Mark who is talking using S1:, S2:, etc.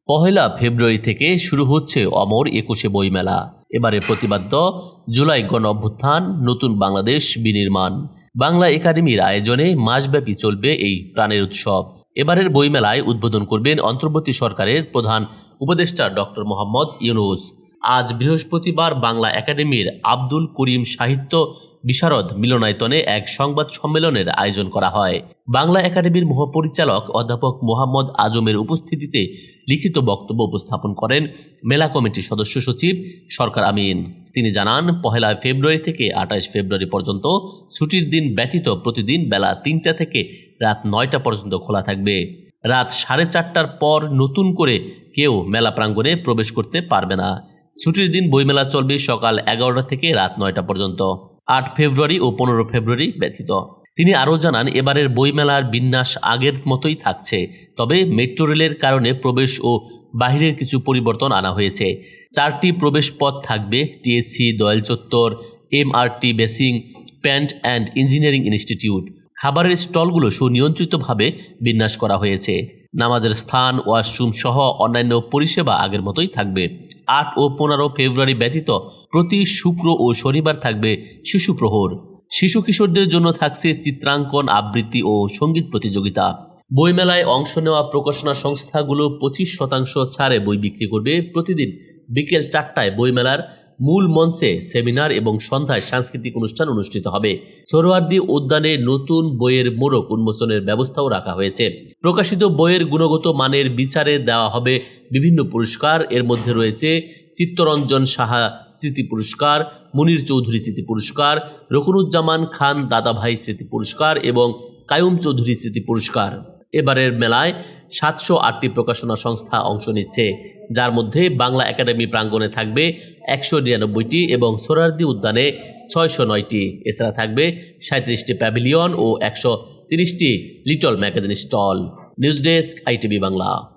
S1: পহেলা ফেব্রুয়ারি থেকে শুরু হচ্ছে অমর ২১শে বইমেলা। এবারে প্রতিপাদ্য জুলাই গণ অভ্যুত্থান, নতুন বাংলাদেশ বিনির্মাণ। বাংলা একাডেমির আয়োজনে মাসব্যাপী চলবে এই প্রাণের উৎসব। এবারের বইমেলায় উদ্বোধন করবেন অন্তর্বর্তী সরকারের প্রধান উপদেষ্টা ডক্টর মোহাম্মদ ইউনূস। আজ বৃহস্পতিবার বাংলা একাডেমির আব্দুল করিম সাহিত্য বিশারদ মিলনায়তনে এক সংবাদ সম্মেলনের আয়োজন করা হয়। বাংলা একাডেমির মহাপরিচালক অধ্যাপক মোহাম্মদ আজমের উপস্থিতিতে লিখিত বক্তব্য উপস্থাপন করেন মেলা কমিটির সদস্য সচিব সরকার আমিন। তিনি জানান, পহেলা ফেব্রুয়ারি থেকে ২৮ ফেব্রুয়ারি পর্যন্ত ছুটির দিন ব্যতীত প্রতিদিন বেলা ৩টা থেকে রাত ৯টা পর্যন্ত খোলা থাকবে। রাত ৪:৩০টার পর নতুন করে কেউ মেলা প্রাঙ্গণে প্রবেশ করতে পারবে না। ছুটির দিন বইমেলা চলবে সকাল ১১টা থেকে রাত ৯টা পর্যন্ত, ৮ ফেব্রুয়ারি ও ১৫ ফেব্রুয়ারি ব্যতীত। তিনি আরও জানান, এবারের বইমেলার বিন্যাস আগের মতোই থাকছে, তবে মেট্রো রেলের কারণে প্রবেশ ও বাহিরের কিছু পরিবর্তন আনা হয়েছে। 4টি প্রবেশ পথ থাকবে: টিএসসি, দয়াল চত্বর, MRT basin, pant and engineering institute. খাবারের স্টলগুলো সুনিয়ন্ত্রিতভাবে বিন্যাস করা হয়েছে। নামাজের স্থান, ওয়াশরুম সহ অন্যান্য পরিষেবা আগের মতোই থাকবে। ৮ ও ১৫ ফেব্রুয়ারি ব্যতীত প্রতি শুক্র ও শনিবার থাকবে শিশু প্রহর। শিশু কিশোরদের জন্য থাকছে চিত্রাঙ্কন, আবৃত্তি ও সঙ্গীত প্রতিযোগিতা। বইমেলায় অংশ নেওয়া প্রকাশনা সংস্থাগুলো 25% ছাড়ে বই বিক্রি করবে। প্রতিদিন বিকেল 4টায় বইমেলার মূল মঞ্চে সেমিনার এবং সন্ধ্যায় সাংস্কৃতিক অনুষ্ঠান অনুষ্ঠিত হবে। সোহরাওয়ার্দী উদ্যানে নতুন বইয়ের মোড়ক উন্মোচনের ব্যবস্থাও রাখা হয়েছে। প্রকাশিত বইয়ের গুণগত মানের বিচারে দেওয়া হবে বিভিন্ন পুরস্কার। এর মধ্যে রয়েছে চিত্তরঞ্জন সাহা স্মৃতি পুরস্কার, মুনির চৌধুরী স্মৃতি পুরস্কার, রকুনুজ্জামান খান দাদাভাই স্মৃতি পুরস্কার এবং কায়ুম চৌধুরী স্মৃতি পুরস্কার। এবারের মেলায় 708টি প্রকাশনা সংস্থা অংশ নিচ্ছে, যার মধ্যে বাংলা একাডেমি প্রাঙ্গণে থাকবে 199টি এবং সোহরাওয়ার্দী উদ্যানে 609টি। এছাড়া থাকবে 37টি প্যাভিলিয়ন ও 130টি little magazine stall. News desk, ITV Bangla.